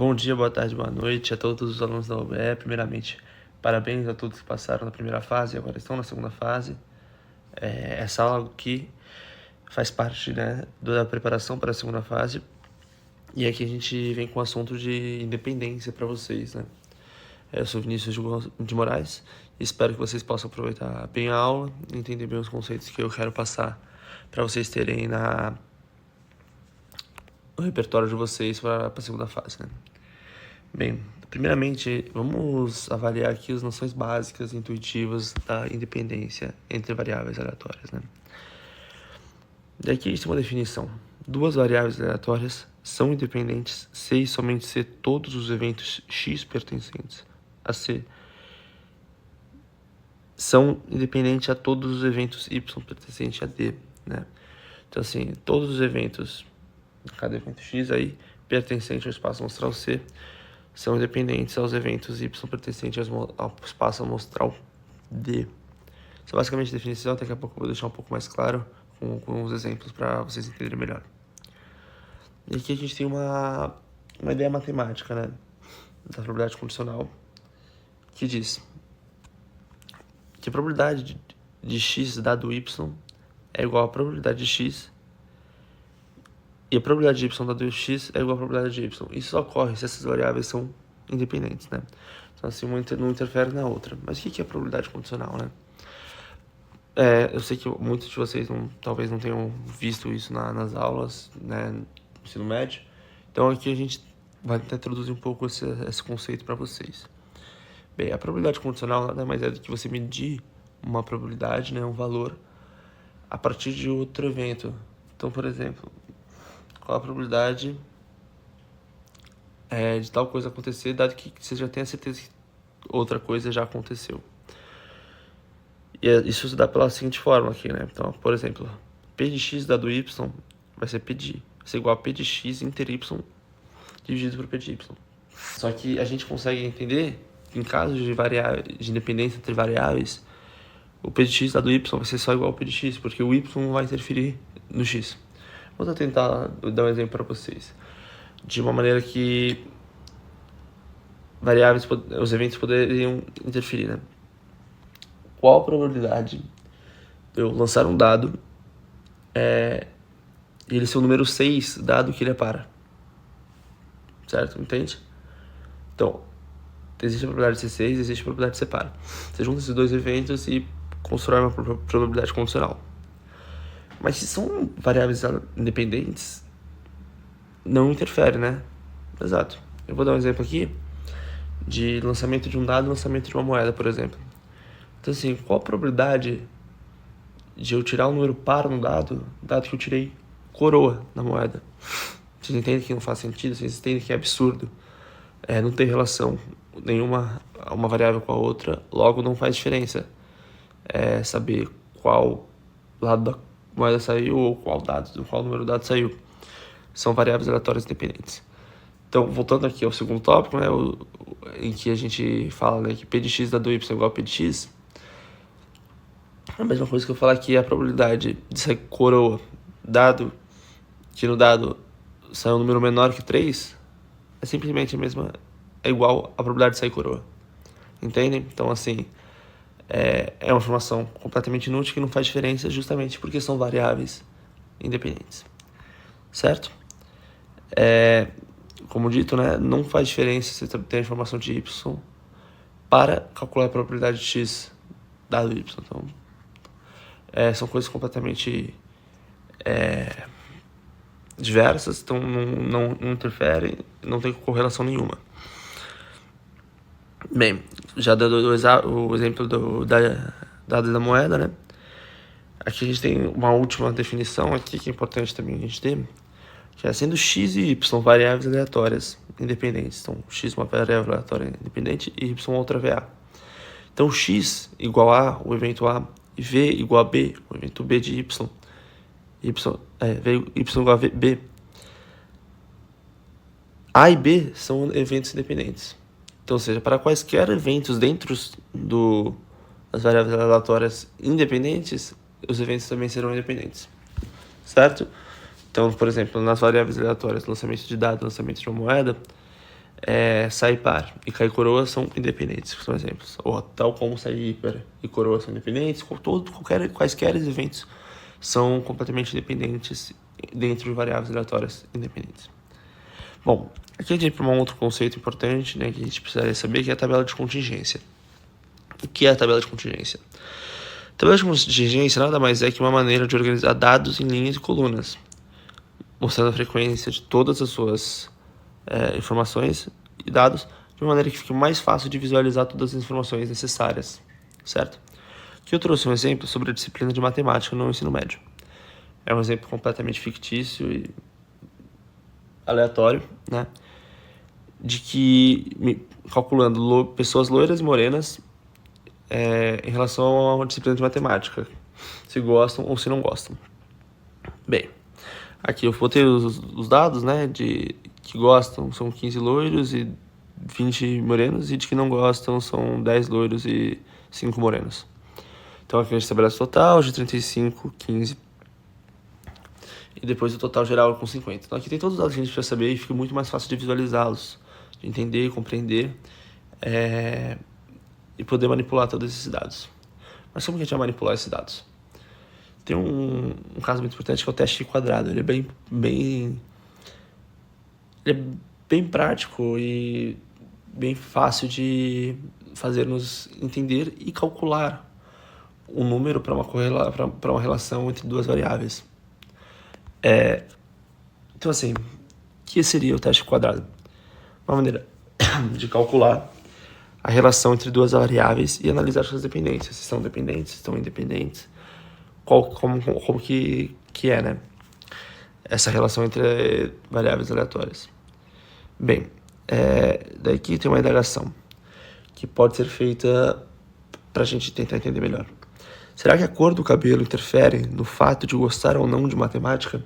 Bom dia, boa tarde, boa noite a todos os alunos da UBE. Primeiramente, parabéns a todos que passaram na primeira fase e agora estão na segunda fase. Essa aula aqui faz parte, né, da preparação para a segunda fase. E aqui a gente vem com o assunto de independência para vocês, né? Eu sou Vinícius de Moraes e espero que vocês possam aproveitar bem a aula e entender bem os conceitos que eu quero passar para vocês terem no repertório de vocês para a segunda fase, né? Bem, primeiramente, vamos avaliar aqui as noções básicas e intuitivas da independência entre variáveis aleatórias, né? Daqui existe uma definição. Duas variáveis aleatórias são independentes se e somente se todos os eventos x pertencentes a C são independentes a todos os eventos y pertencentes a D, né? Então, assim, todos os eventos, cada evento x aí, pertencente ao espaço amostral C, são independentes aos eventos y pertencentes ao espaço amostral D. Essa é basicamente a definição, daqui a pouco eu vou deixar um pouco mais claro com uns exemplos para vocês entenderem melhor. E aqui a gente tem uma ideia matemática, né, da probabilidade condicional, que diz que a probabilidade de x dado y é igual à probabilidade de x e a probabilidade de y dado x é igual à probabilidade de y. Isso ocorre se essas variáveis são independentes, né? Então, assim, uma não interfere na outra. Mas o que é a probabilidade condicional, né? Eu sei que muitos de vocês talvez não tenham visto isso nas aulas, né, no ensino médio. Então, aqui a gente vai tentar introduzir um pouco esse conceito para vocês. Bem, a probabilidade condicional nada mais é do que você medir uma probabilidade, né, um valor, a partir de outro evento. Então, por exemplo, qual a probabilidade de tal coisa acontecer, dado que você já tem a certeza que outra coisa já aconteceu. E isso se dá pela seguinte fórmula aqui, né? Então, por exemplo, P de x dado y vai ser igual a P de x inter y dividido por P de y. Só que a gente consegue entender que em casos de independência entre variáveis, o P de x dado y vai ser só igual ao P de x, porque o y não vai interferir no x. Vou tentar dar um exemplo para vocês. De uma maneira que os eventos poderiam interferir, né? Qual a probabilidade de eu lançar um dado e ele ser o número 6, dado que ele é par? Certo? Entende? Então, existe a probabilidade de ser 6, existe a probabilidade de ser par. Você junta esses dois eventos e constrói uma probabilidade condicional. Mas se são variáveis independentes, não interfere, né? Exato. Eu vou dar um exemplo aqui de lançamento de um dado e lançamento de uma moeda, por exemplo. Então, assim, qual a probabilidade de eu tirar um número par no dado que eu tirei coroa na moeda? Vocês entendem que não faz sentido? Vocês entendem que é absurdo? Não tem relação nenhuma uma variável com a outra, logo não faz diferença saber qual lado da moeda saiu ou qual número do dado saiu. São variáveis aleatórias independentes. Então, voltando aqui ao segundo tópico, né, em que a gente fala, né, que P de x dado y é igual a P de x, a mesma coisa que eu falar aqui é a probabilidade de sair coroa, dado que no dado sai um número menor que 3, é simplesmente a mesma, é igual à probabilidade de sair coroa. Entendem? Então, assim, é uma informação completamente inútil que não faz diferença justamente porque são variáveis independentes. Certo? Como dito, né, não faz diferença se você tem a informação de y para calcular a probabilidade de x dado y. Então, são coisas completamente diversas, então não interferem, não tem correlação nenhuma. Bem, já dando o exemplo da moeda, né? Aqui a gente tem uma última definição aqui que é importante também a gente ter, que é sendo x e y variáveis aleatórias independentes. Então, x uma variável aleatória independente e y outra VA. Então, x igual a o evento A e v igual a b, o evento b de y. V igual a b. A e b são eventos independentes. Então, ou seja, para quaisquer eventos dentro das variáveis aleatórias independentes, os eventos também serão independentes. Certo? Então, por exemplo, nas variáveis aleatórias, lançamento de dado, lançamento de uma moeda, Sai par e cai coroa são independentes, são exemplos. Ou tal como sai ímpar e coroa são independentes, quaisquer eventos são completamente independentes dentro de variáveis aleatórias independentes. Bom, aqui a gente tem um outro conceito importante, né, que a gente precisaria saber, que é a tabela de contingência. O que é a tabela de contingência? A tabela de contingência nada mais é que uma maneira de organizar dados em linhas e colunas, mostrando a frequência de todas as suas informações e dados de uma maneira que fique mais fácil de visualizar todas as informações necessárias, certo? Aqui eu trouxe um exemplo sobre a disciplina de matemática no ensino médio. É um exemplo completamente fictício e aleatório, né? De que, calculando pessoas loiras e morenas em relação a uma disciplina de matemática, se gostam ou se não gostam. Bem, aqui eu botei os dados, né, de que gostam são 15 loiros e 20 morenos, e de que não gostam são 10 loiros e 5 morenos. Então aqui a gente estabelece o total de 35, 15, e depois o total geral com 50. Então aqui tem todos os dados que a gente precisa saber e fica muito mais fácil de visualizá-los, de entender, compreender e poder manipular todos esses dados. Mas como que a gente vai manipular esses dados? Tem um caso muito importante que é o teste quadrado. Ele é bem prático e bem fácil de fazer-nos entender e calcular um número para uma relação entre duas variáveis. Então assim, o que seria o teste quadrado? Uma maneira de calcular a relação entre duas variáveis e analisar suas dependências, se são dependentes, se estão independentes, como que é, né? Essa relação entre variáveis aleatórias. Bem, daqui tem uma indagação que pode ser feita para a gente tentar entender melhor. Será que a cor do cabelo interfere no fato de gostar ou não de matemática?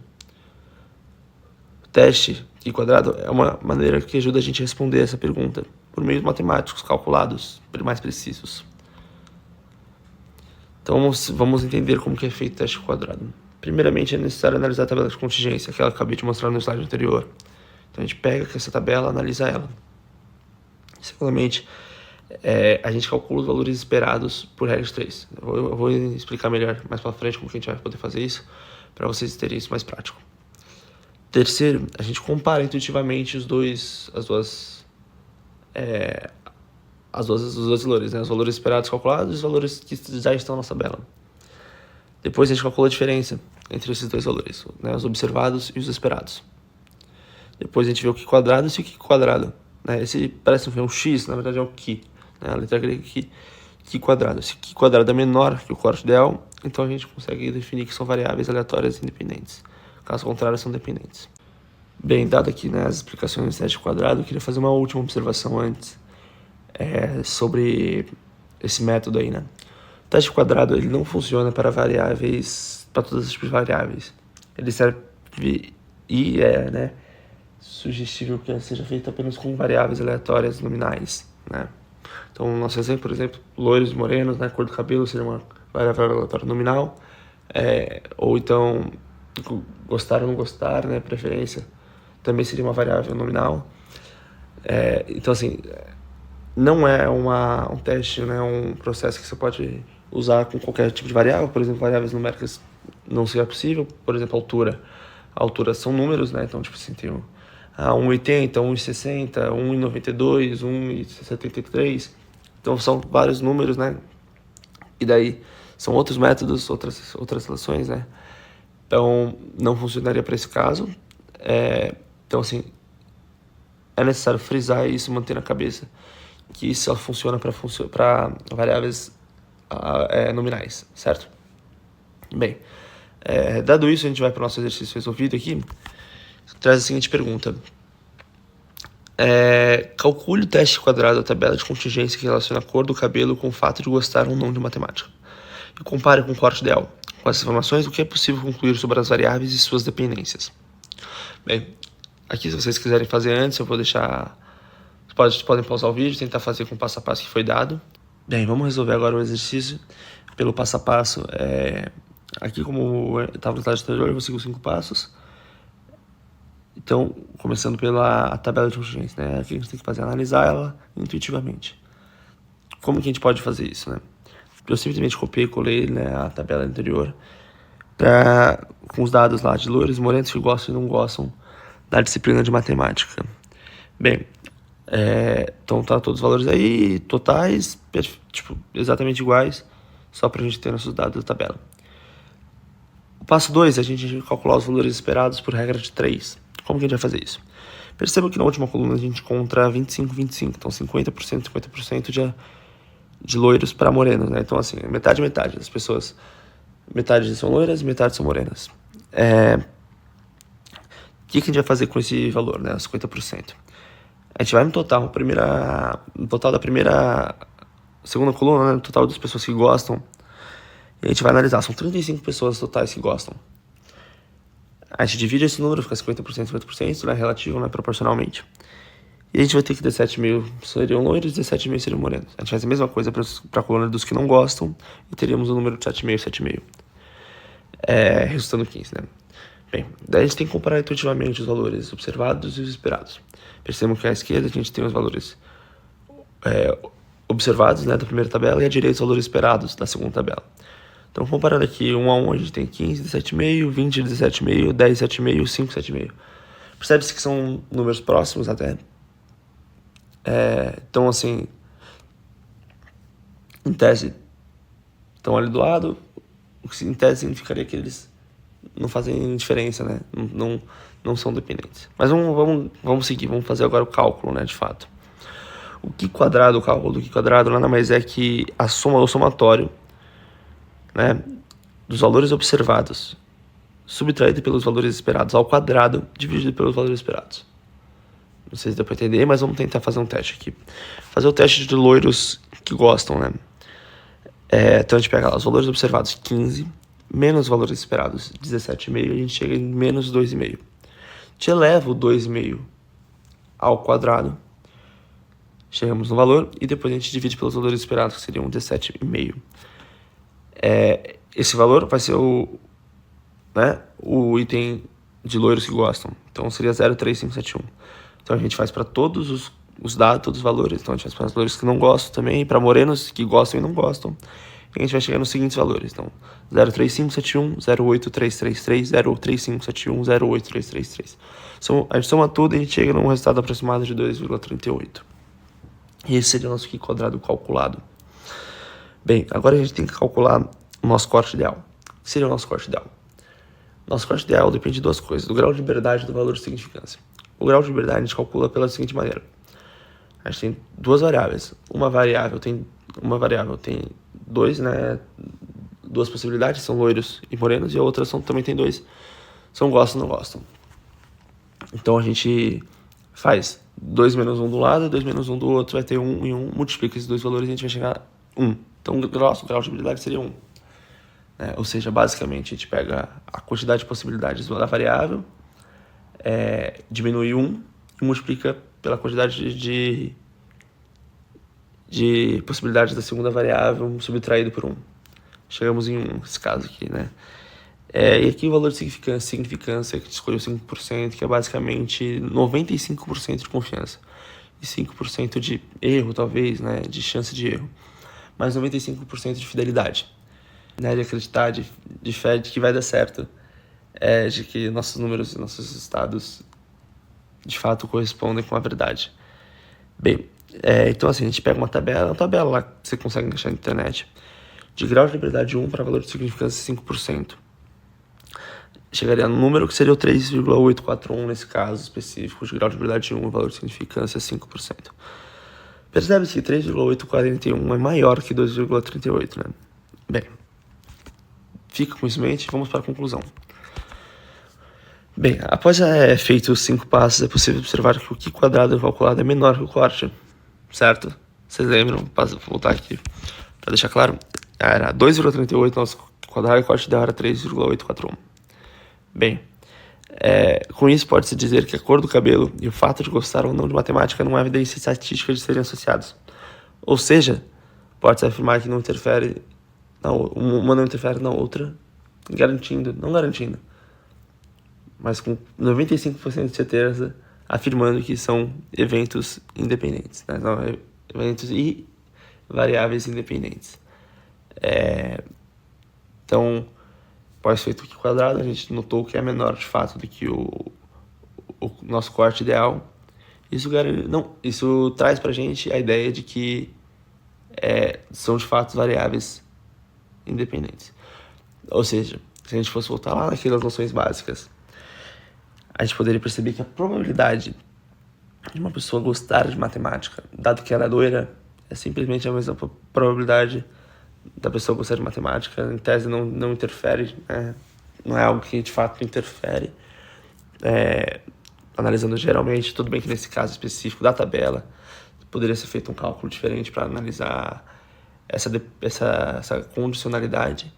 O teste aqui quadrado é uma maneira que ajuda a gente a responder essa pergunta por meios matemáticos calculados, mais precisos. Então vamos entender como que é feito o teste quadrado. Primeiramente é necessário analisar a tabela de contingência, que eu acabei de mostrar no slide anterior. Então a gente pega essa tabela, analisa ela. Segundamente, a gente calcula os valores esperados por regra de 3. Eu vou explicar melhor mais para frente como que a gente vai poder fazer isso, para vocês terem isso mais prático. Terceiro, a gente compara intuitivamente os dois valores, né? Os valores esperados calculados e os valores que já estão na tabela. Depois a gente calcula a diferença entre esses dois valores, né? Os observados e os esperados. Depois a gente vê o que quadrado e o que quadrado, né? Esse parece um x, na verdade é o que, né? A letra grega que quadrado. Se que quadrado é menor que o corte ideal, então a gente consegue definir que são variáveis aleatórias independentes. Caso contrário, são dependentes. Bem, dado aqui, né, as explicações do teste quadrado, eu queria fazer uma última observação antes sobre esse método aí, né? O teste quadrado ele não funciona para variáveis, para todos os tipos de variáveis. Ele serve e né, sugestível que seja feito apenas com variáveis aleatórias nominais, né? Então, no nosso exemplo, por exemplo, loiros e morenos, né, cor do cabelo seria uma variável aleatória nominal, ou então gostar ou não gostar, né, preferência, também seria uma variável nominal. Então, assim, não é um teste, né, um processo que você pode usar com qualquer tipo de variável. Por exemplo, variáveis numéricas não seria possível. Por exemplo, altura. A altura são números, né? Então, tipo assim, tem 1,80, 1,60, 1,92, 1,73. Então, são vários números, né? E daí, são outros métodos, outras relações, né? Então, não funcionaria para esse caso. Então, assim, é necessário frisar isso e manter na cabeça que isso só funciona para variáveis nominais, certo? Bem, dado isso, a gente vai para o nosso exercício resolvido aqui. Traz a seguinte pergunta. Calcule o teste quadrado da tabela de contingência que relaciona a cor do cabelo com o fato de gostar ou não de matemática. E compare com o corte ideal. Com essas informações, o que é possível concluir sobre as variáveis e suas dependências? Bem, aqui se vocês quiserem fazer antes, eu vou deixar... Podem pausar o vídeo e tentar fazer com o passo a passo que foi dado. Bem, vamos resolver agora o exercício pelo passo a passo. Aqui, como estava no slide anterior, eu vou seguir os 5 passos. Então, começando pela tabela de urgência, né? Aqui a gente tem que fazer analisar ela intuitivamente. Como que a gente pode fazer isso, né? Eu simplesmente copiei e colei, né, a tabela anterior com os dados lá de loiros e morenos que gostam e não gostam da disciplina de matemática. Bem, então tá todos os valores aí, totais, tipo, exatamente iguais, só pra gente ter nossos dados da tabela. O passo 2 é a gente calcular os valores esperados por regra de 3. Como que a gente vai fazer isso? Perceba que na última coluna a gente encontra 25, então 50% de loiros para morenos, né? Então, assim, metade das pessoas, metade são loiras e metade são morenas. O que a gente vai fazer com esse valor, né? 50%. A gente vai no total, segunda coluna, né? No total das pessoas que gostam. E a gente vai analisar, são 35 pessoas totais que gostam. A gente divide esse número, fica 50%, 50%, né? Relativo, né? Proporcionalmente. E a gente vai ter que 17,5 seriam loiros e 17,5 seriam morenos. A gente faz a mesma coisa para a coluna dos que não gostam e teríamos o número de 7,5. Resultando 15, né? Bem, daí a gente tem que comparar intuitivamente os valores observados e os esperados. Percebam que à esquerda a gente tem os valores observados, né, da primeira tabela, e à direita os valores esperados da segunda tabela. Então, comparando aqui 1 a 1, a gente tem 15, 17,5, 20, 17,5, 10, 7,5, 5, 7,5. Percebe-se que são números próximos até. Então, assim, em tese, estão ali do lado, o que em tese significaria que eles não fazem diferença, né? Não são dependentes. Mas vamos seguir, vamos fazer agora o cálculo, né, de fato. O cálculo do Q quadrado nada mais é que a soma ou somatório, né, dos valores observados subtraído pelos valores esperados ao quadrado dividido pelos valores esperados. Não sei se deu para entender, mas vamos tentar fazer um teste aqui. Fazer o teste de loiros que gostam, né? Então a gente pega lá os valores observados 15 menos os valores esperados 17,5, a gente chega em menos 2,5. A gente eleva o 2,5 ao quadrado, chegamos no valor e depois a gente divide pelos valores esperados, que seriam 17,5. Esse valor vai ser o item de loiros que gostam. Então seria 0,3571. Então a gente faz para todos os dados, todos os valores. Então a gente faz para os loiros que não gostam também, e para morenos que gostam e não gostam. E a gente vai chegar nos seguintes valores. Então 0,3571, 0,8333, 0,3571, 0,8333. A gente soma tudo e a gente chega num resultado aproximado de 2,38. E esse seria o nosso Q quadrado calculado. Bem, agora a gente tem que calcular o nosso corte ideal. O que seria o nosso corte ideal? Nosso corte ideal depende de duas coisas: do grau de liberdade e do valor de significância. O grau de liberdade a gente calcula pela seguinte maneira: a gente tem duas variáveis. Uma variável tem duas possibilidades, são loiros e morenos, e a outra também tem dois, são gostam e não gostam. Então a gente faz 2 menos 1 do lado, 2 menos 1 do outro, vai ter 1 e 1, multiplica esses dois valores e a gente vai chegar a 1. Então o nosso grau de habilidade seria 1. Ou seja, basicamente a gente pega a quantidade de possibilidades da variável, diminui 1 e multiplica pela quantidade de possibilidades da segunda variável subtraído por 1. Chegamos em 1 nesse caso aqui, né? E aqui o valor de significância que a gente escolheu 5%, que é basicamente 95% de confiança. E 5% de erro, talvez, né? De chance de erro. Mas 95% de fidelidade. Né? De acreditar, de fé de que vai dar certo. De que nossos números e nossos estados de fato correspondem com a verdade. Bem, então assim, a gente pega uma tabela lá que você consegue achar na internet, de grau de liberdade 1 para valor de significância 5%. Chegaria no número que seria o 3,841 nesse caso específico, de grau de liberdade 1 e valor de significância 5%. Percebe-se que 3,841 é maior que 2,38, né? Bem, fica com isso em mente e vamos para a conclusão. Bem, após feito os 5 passos, é possível observar que o Q quadrado calculado é menor que o corte, certo? Vocês lembram? Vou voltar aqui para deixar claro. Era 2,38 nosso quadrado e o corte dela era 3,841. Bem, com isso pode-se dizer que a cor do cabelo e o fato de gostar ou não de matemática não é evidência estatística de serem associados. Ou seja, pode-se afirmar que uma não interfere na outra, não garantindo, mas com 95% de certeza, afirmando que são eventos independentes, né? São eventos e variáveis independentes. Então, pós-feito aqui quadrado, a gente notou que é menor de fato do que o nosso corte ideal. Isso traz pra gente a ideia de que são de fato variáveis independentes. Ou seja, se a gente fosse voltar lá naquelas noções básicas, a gente poderia perceber que a probabilidade de uma pessoa gostar de matemática, dado que ela é loira, é simplesmente a mesma probabilidade da pessoa gostar de matemática. Em tese não interfere, né? Não é algo que de fato interfere. Analisando geralmente, tudo bem que nesse caso específico da tabela, poderia ser feito um cálculo diferente para analisar essa condicionalidade,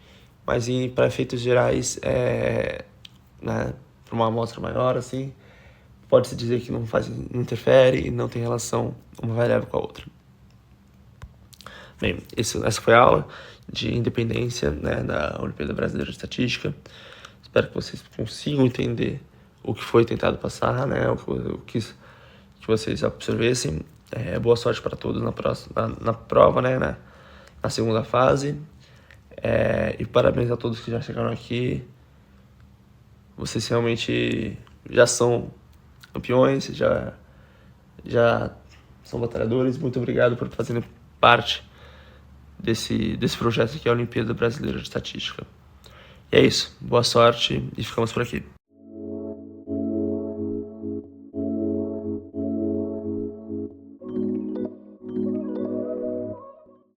mas para efeitos gerais, né, para uma amostra maior, assim, pode-se dizer que não interfere e não tem relação uma variável com a outra. Bem, essa foi a aula de independência, né, da Olimpíada Brasileira de Estatística. Espero que vocês consigam entender o que foi tentado passar, né, o que vocês absorvessem. Boa sorte para todos na prova, né, na segunda fase. E parabéns a todos que já chegaram aqui. Vocês realmente já são campeões, já são batalhadores. Muito obrigado por fazerem parte desse projeto que é a Olimpíada Brasileira de Estatística. E é isso. Boa sorte e ficamos por aqui.